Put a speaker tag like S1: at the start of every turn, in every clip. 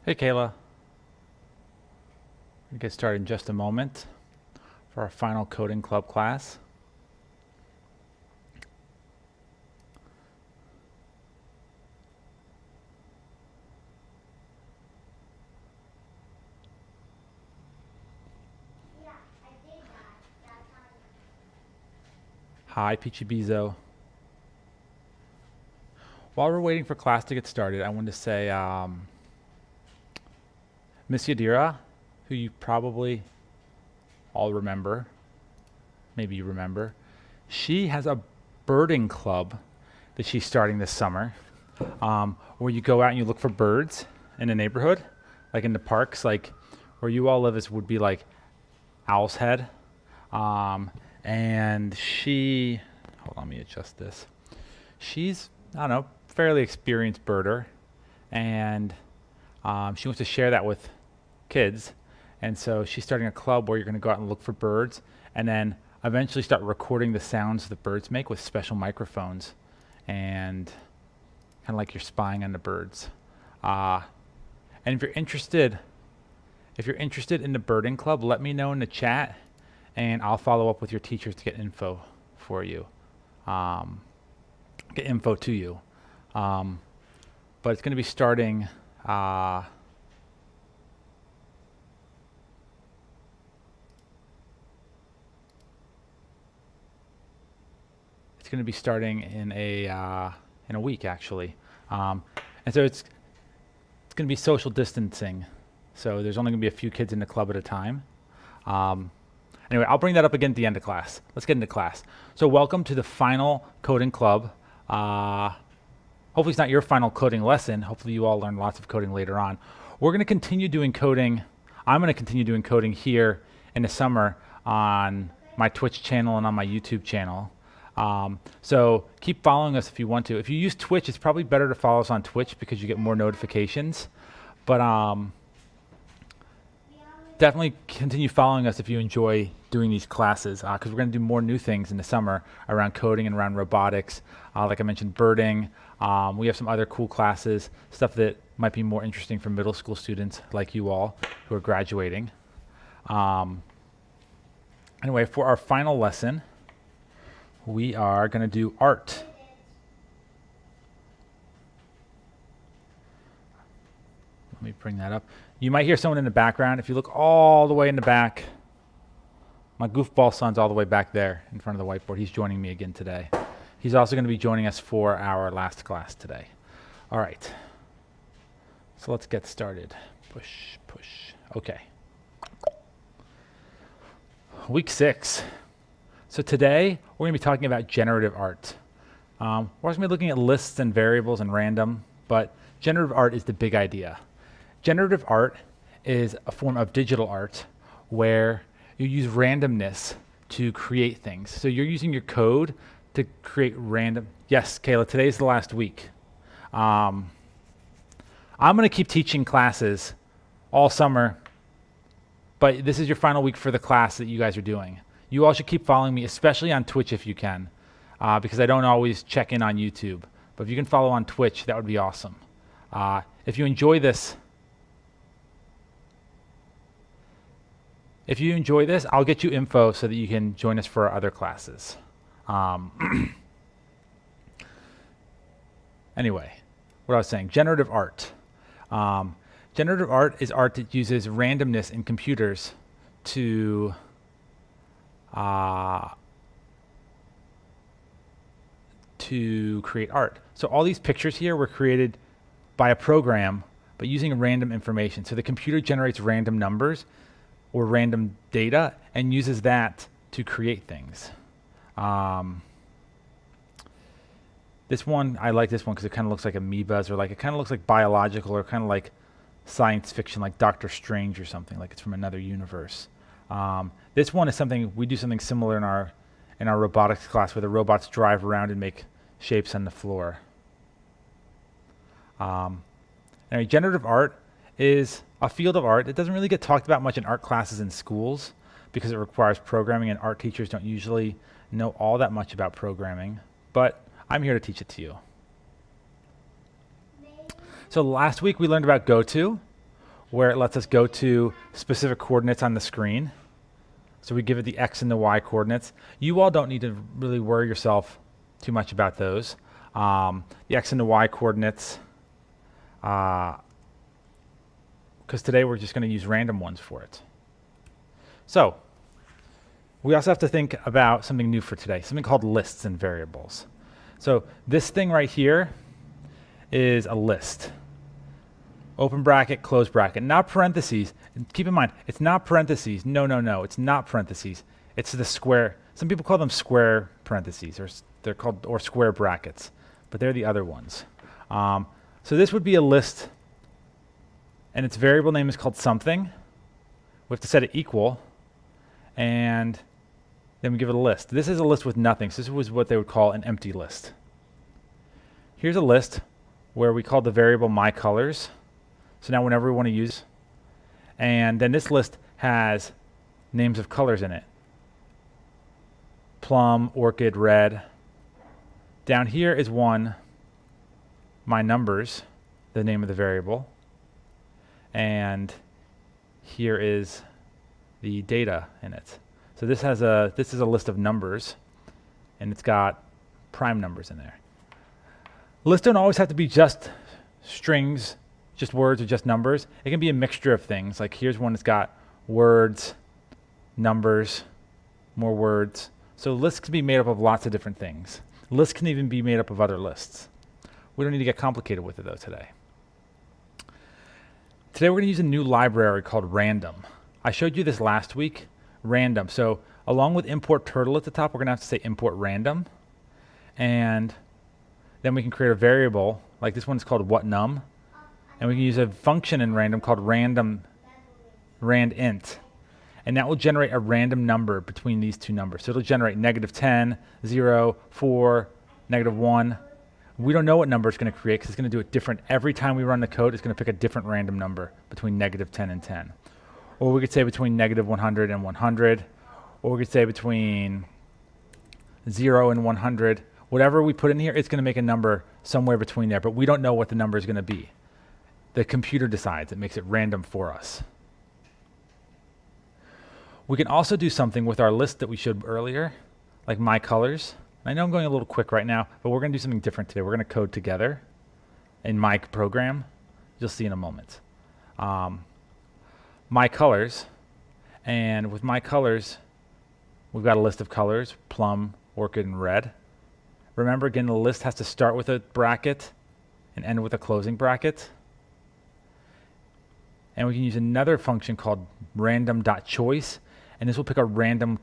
S1: Hey, Kayla. We'll get started in just a moment for our final coding club class. Hi, Peachy Bezo. While we're waiting for class to get started, I wanted to say Miss Yadira, who you probably all remember, maybe you remember, she has a birding club that she's starting this summer, where you go out and you look for birds in the neighborhood, like in the parks, like where you all live would be like Owl's Head. And she, hold on, let me adjust this. She's, I don't know, fairly experienced birder, and she wants to share that with kids. And so she's starting a club where you're going to go out and look for birds, and then eventually start recording the sounds the birds make with special microphones, and kind of like you're spying on the birds. And if you're interested in the birding club, let me know in the chat, and I'll follow up with your teachers to get info for you. Get info to you. But it's going to be starting in a week, actually. And so it's going to be social distancing. So there's only going to be a few kids in the club at a time. Anyway, I'll bring that up again at the end of class. Let's get into class. So welcome to the final coding club. Hopefully it's not your final coding lesson. Hopefully you all learn lots of coding later on. We're going to continue doing coding. I'm going to continue doing coding here in the summer on my Twitch channel and on my YouTube channel. So keep following us if you want to. If you use Twitch, it's probably better to follow us on Twitch because you get more notifications. But definitely continue following us if you enjoy doing these classes, because we're going to do more new things in the summer around coding and around robotics. Like I mentioned, birding. We have some other cool classes, stuff that might be more interesting for middle school students like you all who are graduating. Anyway, for our final lesson, we are going to do art. Let me bring that up. You might hear someone in the background. If you look all the way in the back, my goofball son's all the way back there in front of the whiteboard. He's joining me again today. He's also going to be joining us for our last class today. All right. So let's get started. Push, push. Okay. Week 6. So today, we're going to be talking about generative art. We're also going to be looking at lists and variables and random, but generative art is the big idea. Generative art is a form of digital art where you use randomness to create things. So you're using your code to create random. Yes, Kayla, today's the last week. I'm going to keep teaching classes all summer, but this is your final week for the class that you guys are doing. You all should keep following me, especially on Twitch if you can, because I don't always check in on YouTube. But if you can follow on Twitch, that would be awesome. If you enjoy this, I'll get you info so that you can join us for our other classes. Anyway, what I was saying, generative art. Generative art is art that uses randomness in computers to create art. So all these pictures here were created by a program, but using random information. So the computer generates random numbers or random data and uses that to create things. This one, I like this one because it kind of looks like amoebas, or like it kind of looks like biological, or kind of like science fiction, like Doctor Strange or something, like it's from another universe. This one is something, we do something similar in our robotics class where the robots drive around and make shapes on the floor. Anyway, generative art is a field of art. It doesn't really get talked about much in art classes in schools because it requires programming, and art teachers don't usually know all that much about programming, but I'm here to teach it to you. So last week we learned about GoTo, where it lets us go to specific coordinates on the screen. So we give it the X and the Y coordinates. You all don't need to really worry yourself too much about those. The X and the Y coordinates, because today we're just going to use random ones for it. So we also have to think about something new for today, something called lists and variables. So this thing right here is a list. Open bracket, close bracket, not parentheses. And keep in mind, it's not parentheses. No, it's not parentheses. It's the square. Some people call them square parentheses, or they're called square brackets, but they're the other ones. So this would be a list, and its variable name is called something. We have to set it equal, and then we give it a list. This is a list with nothing. So this was what they would call an empty list. Here's a list where we call the variable myColors. So now whenever we want to use, and then this list has names of colors in it. Plum, orchid, red. Down here is one, my numbers, the name of the variable. And here is the data in it. So this is a list of numbers, and it's got prime numbers in there. Lists don't always have to be just strings, just words, or just numbers. It can be a mixture of things. Like here's one that's got words, numbers, more words. So lists can be made up of lots of different things. Lists can even be made up of other lists. We don't need to get complicated with it though today. Today we're going to use a new library called random. I showed you this last week, random. So along with import turtle at the top, we're going to have to say import random. And then we can create a variable, like this one's called whatNum. And we can use a function in random called randint. And that will generate a random number between these two numbers. So it'll generate -10, 0, 4, -1. We don't know what number it's going to create because it's going to do it different. Every time we run the code, it's going to pick a different random number between -10 and 10. Or we could say between -100 and 100. Or we could say between 0 and 100. Whatever we put in here, it's going to make a number somewhere between there. But we don't know what the number is going to be. The computer decides. It makes it random for us. We can also do something with our list that we showed earlier, like myColors. I know I'm going a little quick right now, but we're going to do something different today. We're going to code together in my program. You'll see in a moment. myColors, and with myColors, we've got a list of colors, plum, orchid, and red. Remember, again, the list has to start with a bracket and end with a closing bracket. And we can use another function called random.choice, and this will pick a random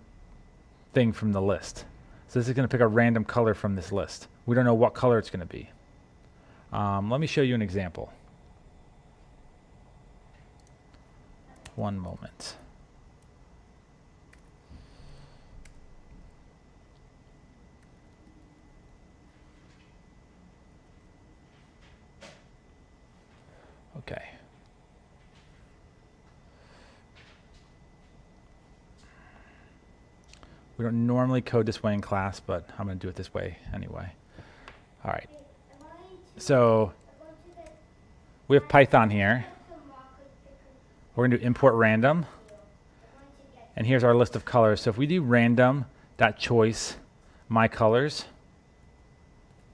S1: thing from the list. So this is going to pick a random color from this list. We don't know what color it's going to be. Let me show you an example. One moment. Okay. We don't normally code this way in class, but I'm going to do it this way anyway. All right. So we have Python here. We're going to import random. And here's our list of colors. So if we do random.choice myColors,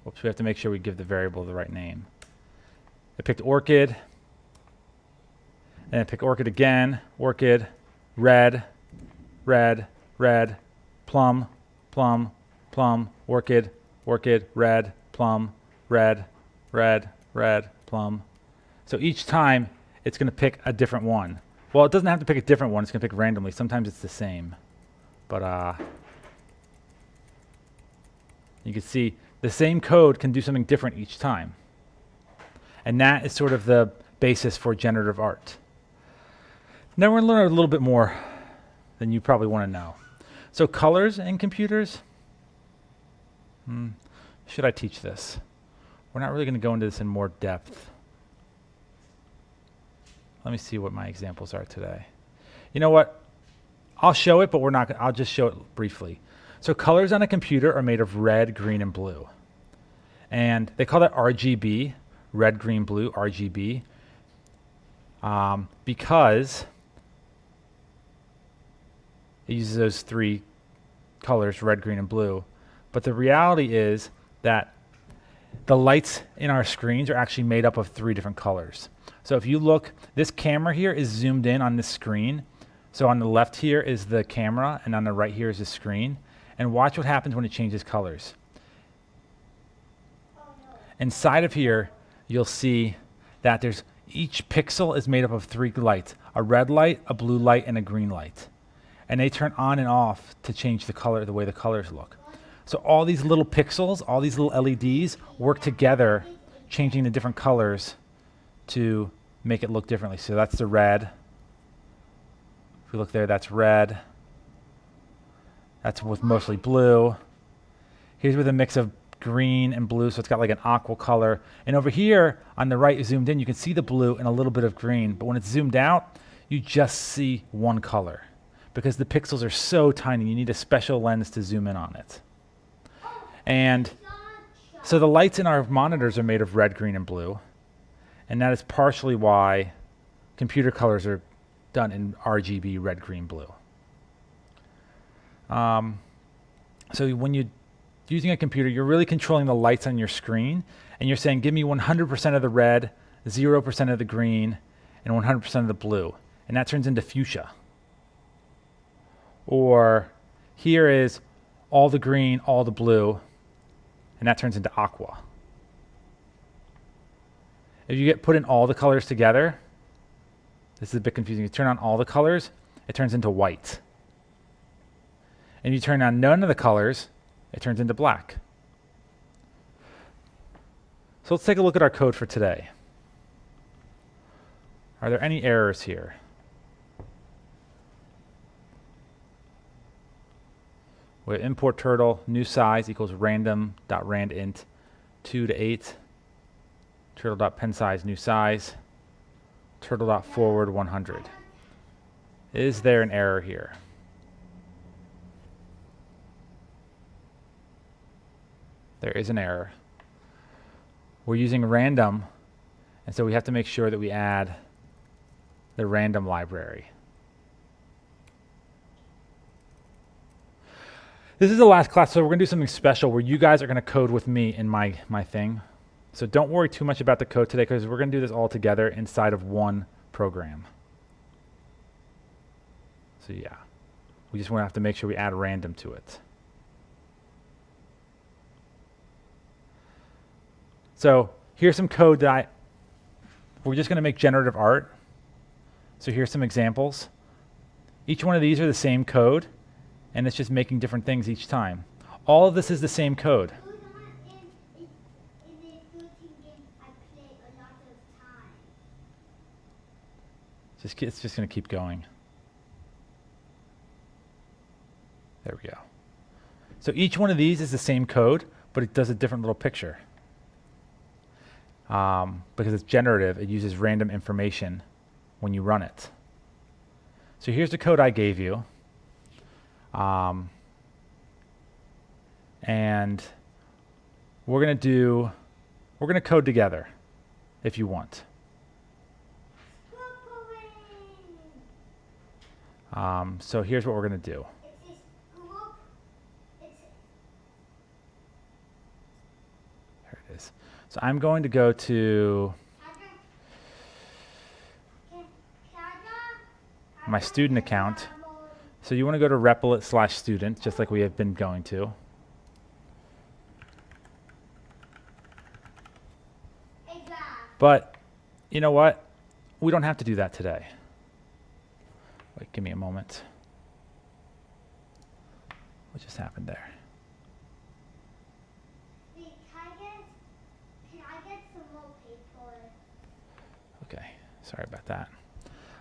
S1: oops, we have to make sure we give the variable the right name. I picked orchid. And I pick orchid again, orchid, red, red, red, plum, plum, plum, orchid, orchid, red, plum, red, red, red, plum. So each time it's going to pick a different one. Well, it doesn't have to pick a different one. It's going to pick randomly. Sometimes it's the same. But you can see the same code can do something different each time. And that is sort of the basis for generative art. Now we're going to learn a little bit more than you probably want to know. So colors in computers. Should I teach this? We're not really going to go into this in more depth. Let me see what my examples are today. You know what? I'll show it, but I'll just show it briefly. So colors on a computer are made of red, green, and blue. And they call that RGB, red, green, blue, RGB. because it uses those three colors, red, green, and blue. But the reality is that the lights in our screens are actually made up of three different colors. So if you look, this camera here is zoomed in on this screen. So on the left here is the camera, and on the right here is the screen. And watch what happens when it changes colors. Inside of here, you'll see that there's each pixel is made up of three lights: a red light, a blue light, and a green light. And they turn on and off to change the color, the way the colors look. So all these little pixels, all these little LEDs work together, changing the different colors to make it look differently. So that's the red. If we look there, that's red. That's with mostly blue. Here's with a mix of green and blue, so it's got like an aqua color. And over here on the right, zoomed in, you can see the blue and a little bit of green. But when it's zoomed out, you just see one color because the pixels are so tiny. You need a special lens to zoom in on it. And so the lights in our monitors are made of red, green, and blue. And that is partially why computer colors are done in RGB, red, green, blue. So when you're using a computer, you're really controlling the lights on your screen. And you're saying, give me 100% of the red, 0% of the green, and 100% of the blue. And that turns into fuchsia. Or here is all the green, all the blue, and that turns into aqua. If you put in all the colors together, this is a bit confusing. You turn on all the colors, it turns into white. And you turn on none of the colors, it turns into black. So let's take a look at our code for today. Are there any errors here? We have import turtle, new size equals random.randint 2 to 8. Turtle.pensize, new size. Turtle.forward 100. Is there an error here? There is an error. We're using random, and so we have to make sure that we add the random library. This is the last class, so we're going to do something special where you guys are going to code with me in my thing. So don't worry too much about the code today because we're going to do this all together inside of one program. So yeah, we just want to have to make sure we add random to it. So here's some code that we're just going to make generative art. So here's some examples. Each one of these are the same code, and it's just making different things each time. All of this is the same code. It's just going to keep going. There we go. So each one of these is the same code, but it does a different little picture. Because it's generative, it uses random information when you run it. So here's the code I gave you. And we're going to code together if you want. So here's what we're going to do. There it is. So I'm going to go to my student account. So you want to go to replit/student, just like we have been going to. But you know what? We don't have to do that today. Wait, give me a moment. What just happened there?
S2: Wait, can I get some more paper?
S1: Okay, sorry about that.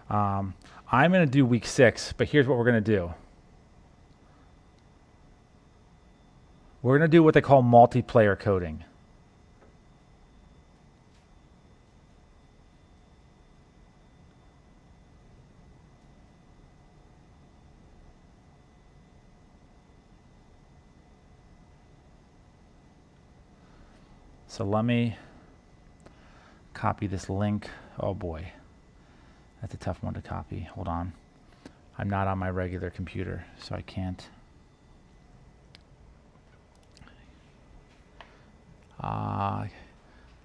S1: I'm going to do week 6, but here's what we're going to do. We're going to do what they call multiplayer coding. So let me copy this link. Oh boy. That's a tough one to copy. Hold on. I'm not on my regular computer, so I can't.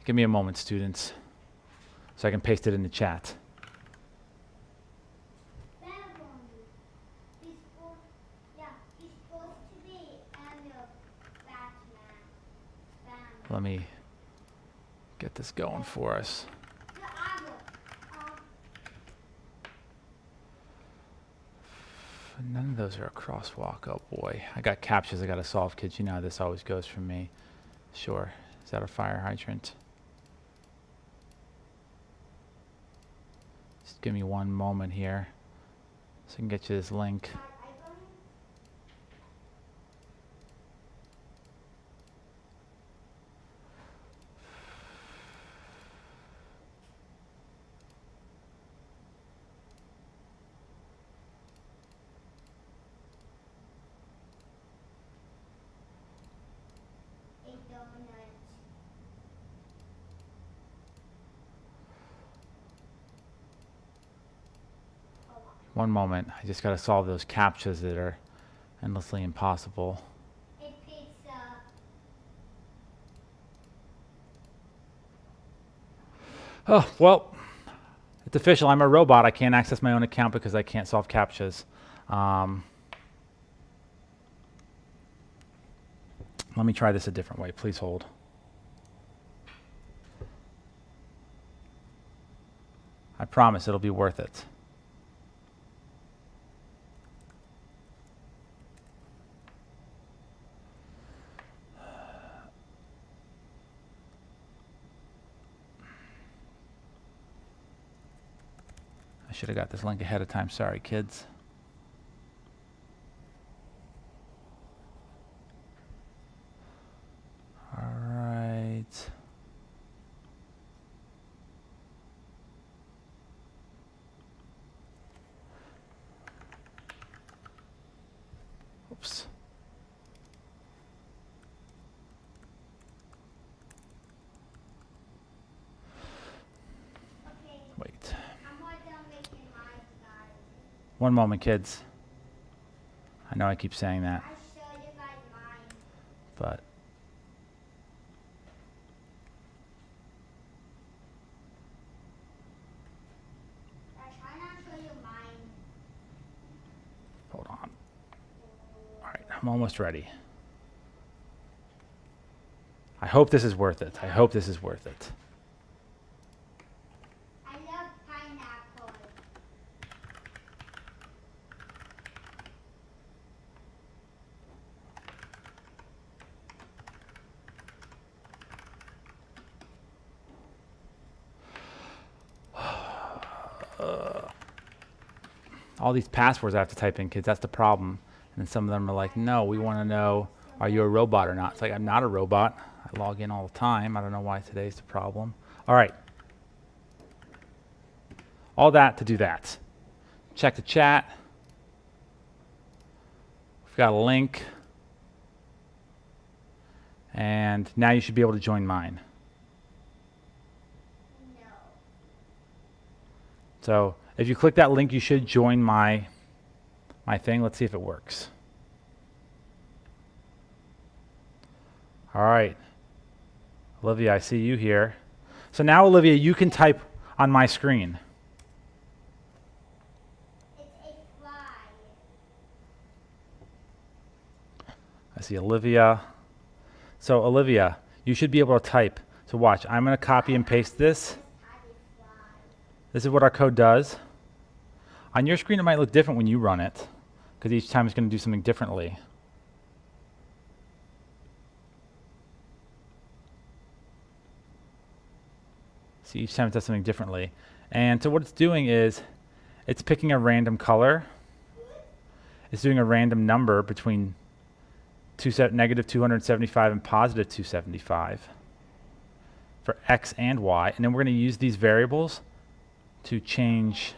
S1: Give me a moment, students, so I can paste it in the chat.
S2: He's supposed to be Batman.
S1: Let me get this going for us. None of those are a crosswalk. Oh boy, I got captures I gotta solve, kids. You know how this always goes for me. Sure. Is that a fire hydrant? Just give me one moment here so I can get you this link. One moment. I just got to solve those captchas that are endlessly impossible. Oh, well, it's official. I'm a robot. I can't access my own account because I can't solve captchas. Let me try this a different way. Please hold. I promise it'll be worth it. I should have got this link ahead of time. Sorry, kids. All right. Oops. Wait. One moment, kids. I know I keep saying that. But hold on. All right, I'm almost ready. I hope this is worth it. I hope this is worth it.
S2: I love pineapple.
S1: All these passwords I have to type in, kids. That's the problem. And then some of them are like, no, we want to know, are you a robot or not? It's like, I'm not a robot. I log in all the time. I don't know why today's the problem. All right. All that to do that. Check the chat. We've got a link. And now you should be able to join mine.
S2: No.
S1: So if you click that link, you should join my thing. Let's see if it works. All right. Olivia, I see you here. So now, Olivia, you can type on my screen.
S2: It's a fly.
S1: I see Olivia. So Olivia, you should be able to type. So watch, I'm going to copy and paste this. This is what our code does. On your screen, it might look different when you run it, because each time it's going to do something differently. See, each time it does something differently. And so what it's doing is, it's picking a random color. It's doing a random number between negative 275 and positive 275 for X and Y. And then we're going to use these variables to change,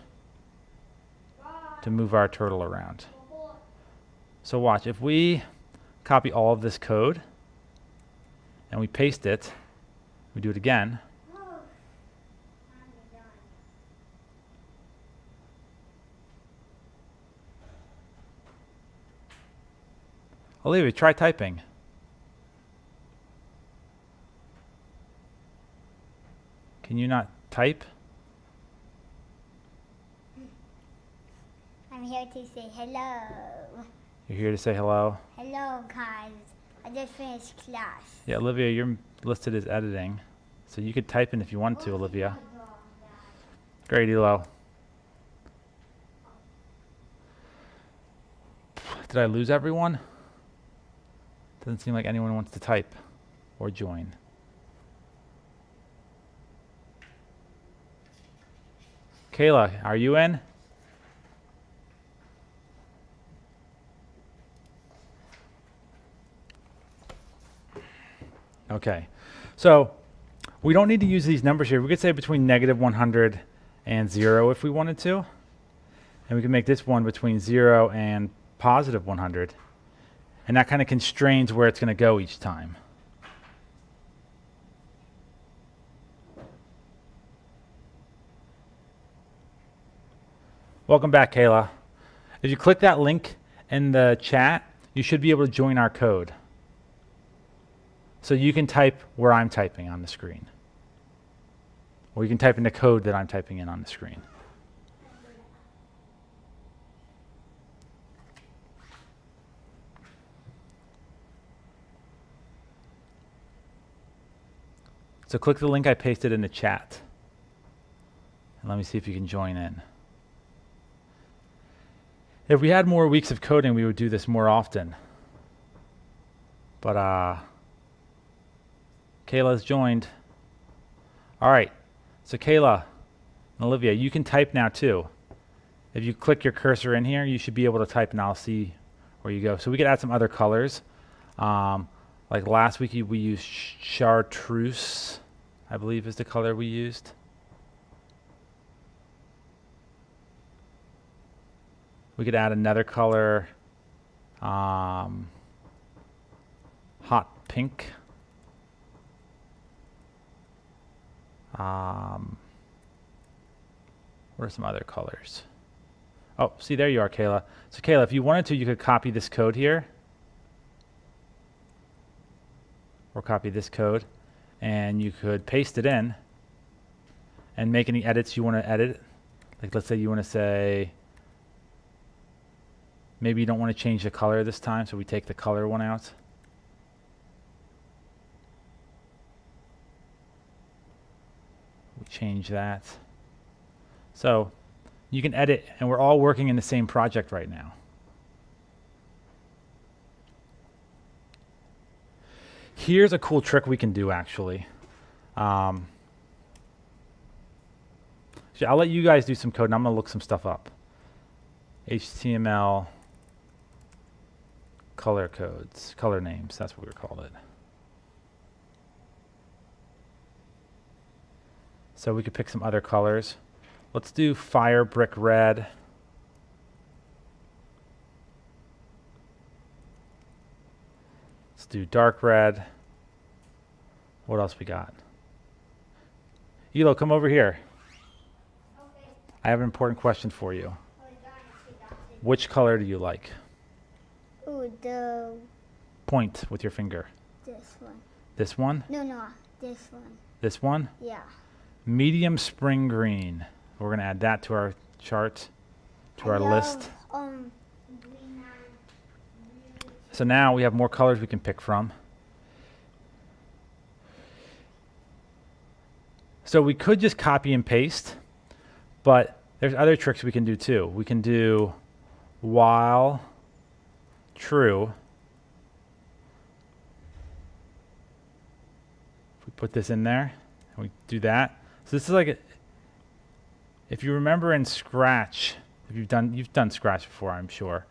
S1: to move our turtle around. So watch, if we copy all of this code and we paste it, we do it again. Olivia, try typing. Can you not type?
S2: I'm here to say hello.
S1: You're here to say hello?
S2: Hello, guys. I just finished class.
S1: Yeah, Olivia, you're listed as editing. So you could type in if you want to, Olivia. Great, Elo. Did I lose everyone? Doesn't seem like anyone wants to type or join. Kayla, are you in? Okay. So we don't need to use these numbers here. We could say between -100 and 0 if we wanted to. And we can make this one between 0 and +100. And that kind of constrains where it's going to go each time. Welcome back, Kayla. If you click that link in the chat, you should be able to join our code. So you can type where I'm typing on the screen. Or you can type in the code that I'm typing in on the screen. So click the link I pasted in the chat. And let me see if you can join in. If we had more weeks of coding, we would do this more often. But Kayla's joined. All right. So Kayla and Olivia, you can type now too. If you click your cursor in here, you should be able to type and I'll see where you go. So we could add some other colors. Like last week we used chartreuse, I believe is the color we used. We could add another color, hot pink. What are some other colors? Oh, see, there you are, Kayla. So Kayla, if you wanted to, you could copy this code here. Or copy this code. And you could paste it in and make any edits you want to edit. Like let's say you want to say, maybe you don't want to change the color this time, so we take the color one out. We change that. So you can edit, and we're all working in the same project right now. Here's a cool trick we can do, actually. So I'll let you guys do some code, and I'm going to look some stuff up. HTML color codes, color names, that's what we called it. So we could pick some other colors. Let's do fire brick red. Let's do dark red. What else we got? Elo, come over here.
S2: Okay.
S1: I have an important question for you.
S2: Oh, darn it.
S1: Which color do you like?
S2: Ooh,
S1: Point with your finger.
S2: this one.
S1: This one?
S2: No, this one.
S1: This one?
S2: Yeah.
S1: Medium spring green. We're going to add that to our chart, to our list.
S2: Green
S1: So now we have more colors we can pick from. So we could just copy and paste, but there's other tricks we can do too. We can do while true. If we put this in there, and we do that. So this is like, if you remember in Scratch, if you've done Scratch before, I'm sure.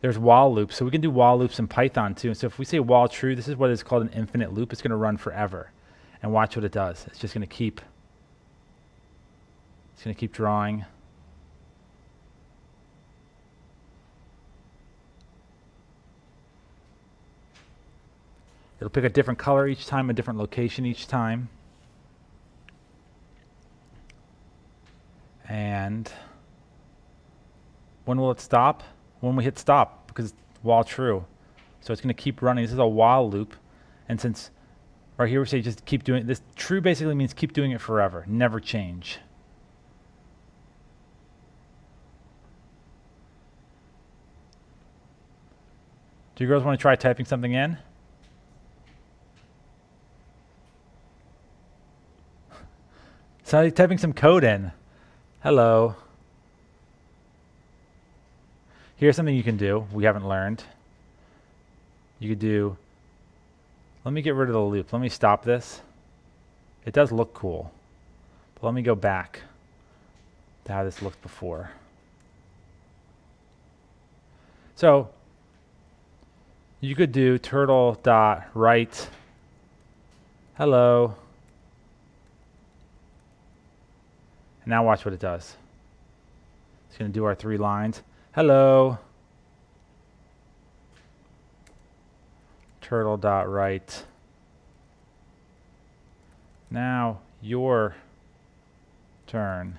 S1: There's while loops, so we can do while loops in Python too. So if we say while true, this is what is called an infinite loop. It's going to run forever, and watch what it does. It's just going to keep. It's going to keep drawing. It'll pick a different color each time, a different location each time. And when will it stop? When we hit stop, because while true. So it's going to keep running. This is a while loop. And since right here we say just keep doing this, true basically means keep doing it forever, never change. Do you girls want to try typing something in? So typing some code in. Hello. Here's something you can do we haven't learned. You could do, let me get rid of the loop. Let me stop this. It does look cool. But let me go back to how this looked before. So you could do turtle.write hello. And now watch what it does. It's going to do our 3 lines. Hello. Turtle.write. Now your turn.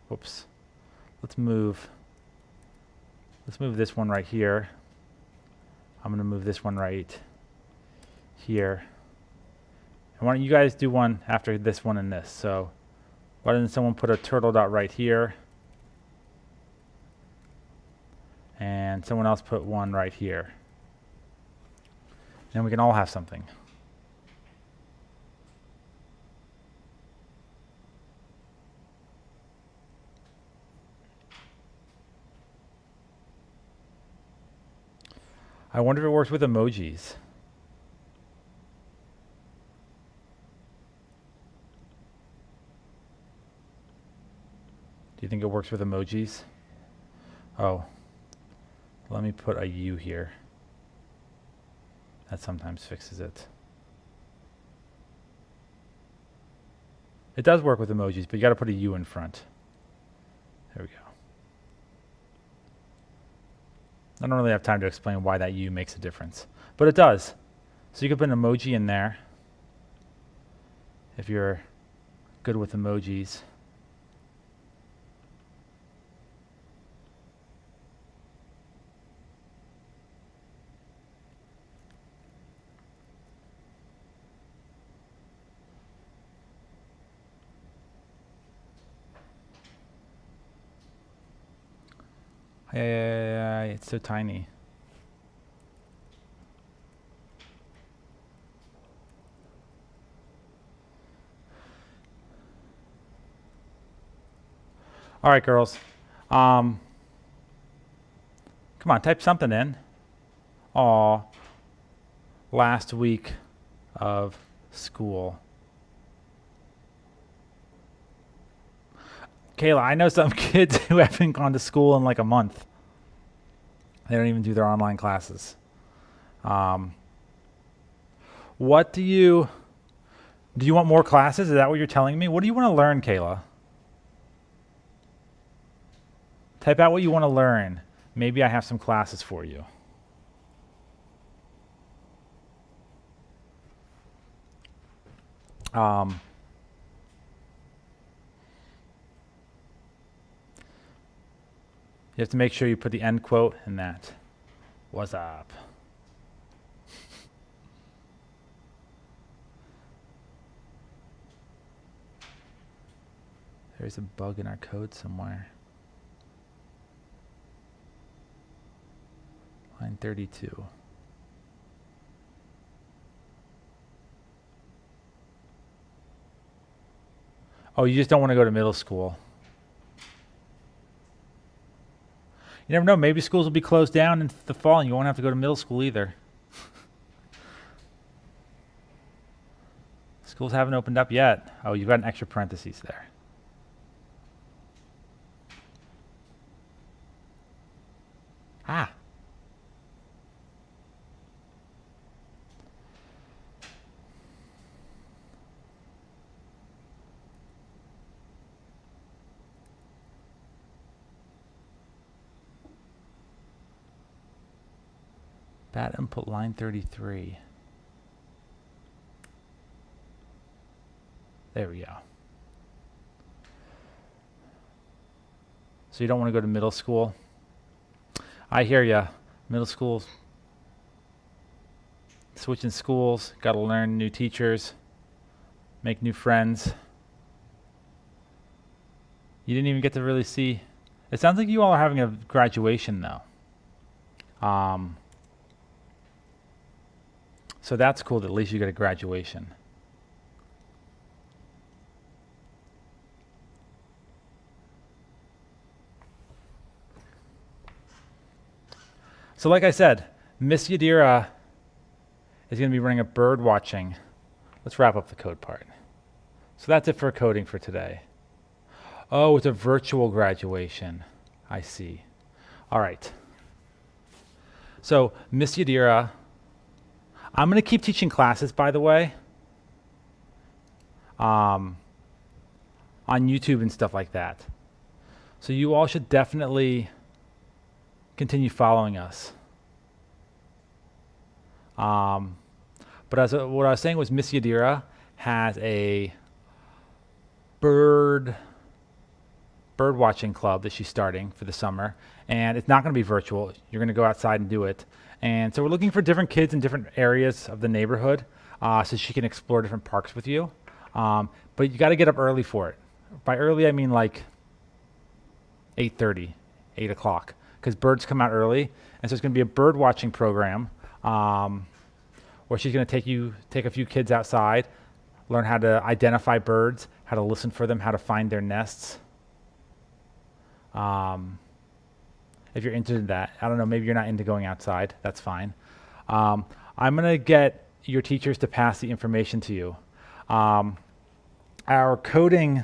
S1: Whoops. Let's move this one right here. I'm going to move this one right here. And why don't you guys do one after this one and this? So why doesn't someone put a turtle.write here? And someone else put one right here. Then we can all have something. I wonder if it works with emojis. Do you think it works with emojis? Oh, let me put a U here. That sometimes fixes it. It does work with emojis, but you got to put a U in front. There we go. I don't really have time to explain why that U makes a difference, but it does. So you could put an emoji in there if you're good with emojis. Yeah, it's so tiny. All right, girls. Come on, type something in. Aw, last week of school. Kayla, I know some kids who haven't gone to school in like a month. They don't even do their online classes. What do you want more classes? Is that what you're telling me? What do you want to learn, Kayla? Type out what you want to learn. Maybe I have some classes for you. You have to make sure you put the end quote in that. What's up? There's a bug in our code somewhere. Line 32. Oh, you just don't want to go to middle school. You never know, maybe schools will be closed down in the fall and you won't have to go to middle school either. Schools haven't opened up yet. Oh, you've got an extra parentheses there. Ah. Bad input line 33. There we go. so you don't want to go to middle school. I hear ya. Middle school, switching schools, got to learn new teachers, make new friends. You didn't even get to really see. It sounds like you all are having a graduation though. So that's cool that at least you get a graduation. So like I said, Miss Yadira is going to be running a bird watching. Let's wrap up the code part. So that's it for coding for today. Oh, it's a virtual graduation. I see. All right. So Miss Yadira, I'm going to keep teaching classes, by the way, on YouTube and stuff like that. So you all should definitely continue following us. But what I was saying was Miss Yadira has a bird watching club that she's starting for the summer, and it's not going to be virtual. You're going to go outside and do it. And so we're looking for different kids in different areas of the neighborhood, so she can explore different parks with you. But you got to get up early for it. By early, I mean like 8:30, 8 o'clock, because birds come out early. And so it's going to be a bird watching program where she's going to take a few kids outside, learn how to identify birds, how to listen for them, how to find their nests. If you're into that, I don't know, maybe you're not into going outside, that's fine. I'm going to get your teachers to pass the information to you. Our coding,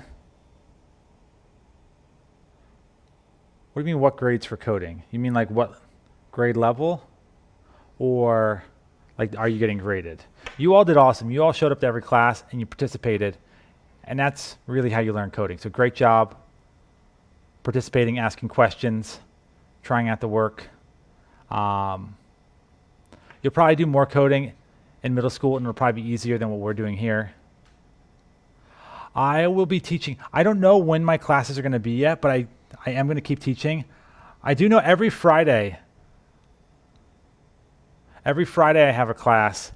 S1: what do you mean what grades for coding? You mean like what grade level? Or like are you getting graded? You all did awesome. You all showed up to every class and you participated. And that's really how you learn coding. So great job participating, asking questions, trying out the work. You'll probably do more coding in middle school and it'll probably be easier than what we're doing here. I will be teaching. I don't know when my classes are going to be yet, but I am going to keep teaching. I do know every Friday I have a class.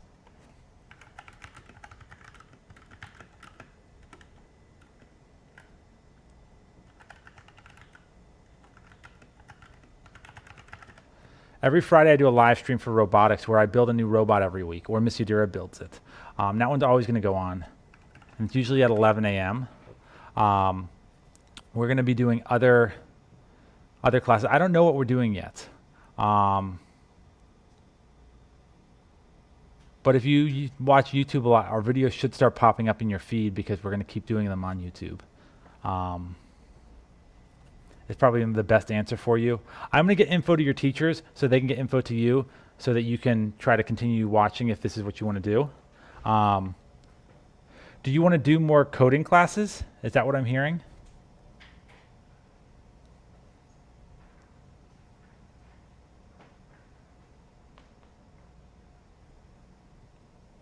S1: Every Friday I do a live stream for robotics where I build a new robot every week, or Miss Yadira builds it. That one's always going to go on. And it's usually at 11 a.m. We're going to be doing other classes. I don't know what we're doing yet. But if you watch YouTube a lot, our videos should start popping up in your feed because we're going to keep doing them on YouTube. It's probably the best answer for you. I'm going to get info to your teachers so they can get info to you so that you can try to continue watching if this is what you want to do. Do you want to do more coding classes? Is that what I'm hearing?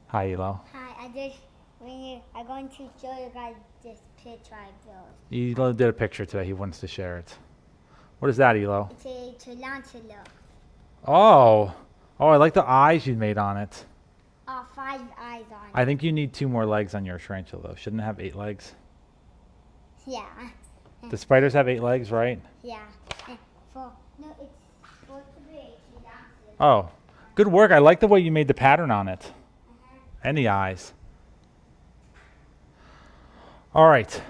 S1: Hi, Elo.
S2: Hi, I'm going to show you guys this picture I built.
S1: Elo did a picture today. He wants to share it. What is that, Elo?
S2: It's a tarantula.
S1: Oh, I like the eyes you made on it.
S2: 5 eyes on it.
S1: I think you need 2 more legs on your tarantula, though. Shouldn't it have 8 legs?
S2: Yeah.
S1: The spiders have 8 legs, right?
S2: Yeah. No, it's supposed to be a tarantula.
S1: Oh, good work. I like the way you made the pattern on it. And the eyes. All right.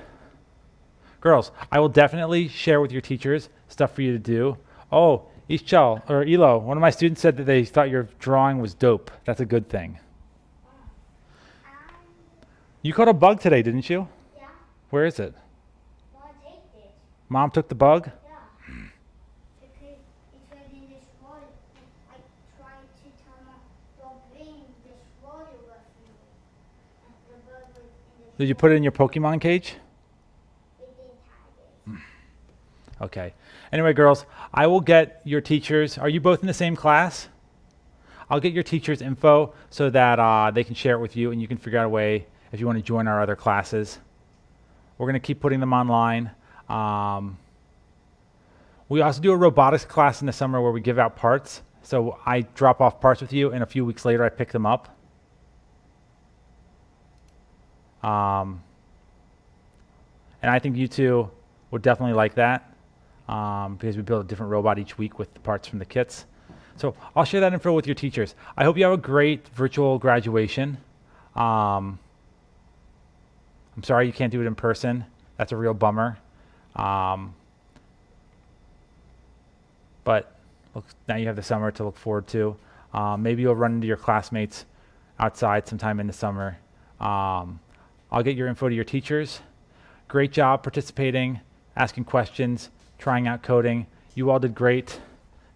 S1: Girls, I will definitely share with your teachers stuff for you to do. Oh, Elo, one of my students said that they thought your drawing was dope. That's a good thing. You caught a bug today, didn't you?
S2: Yeah.
S1: Where is it?
S2: Mom ate it.
S1: Mom took the bug?
S2: Yeah. Because it was in this roll. I tried to tell Mom, don't bring this roll with me. And the bug was in this
S1: Did you put it in your Pokemon cage?
S2: We didn't have it.
S1: Okay. Anyway, girls, I will get your teachers. Are you both in the same class? I'll get your teachers' info so that they can share it with you and you can figure out a way if you want to join our other classes. We're going to keep putting them online. We also do a robotics class in the summer where we give out parts. So I drop off parts with you, and a few weeks later I pick them up. And I think you two would definitely like that because we build a different robot each week with the parts from the kits. So I'll share that info with your teachers. I hope you have a great virtual graduation. I'm sorry you can't do it in person. That's a real bummer. But look, now you have the summer to look forward to. Maybe you'll run into your classmates outside sometime in the summer. I'll get your info to your teachers. Great job participating, asking questions, trying out coding. You all did great.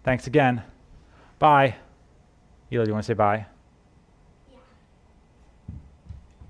S1: Thanks again. Bye. Hila, do you want to say bye?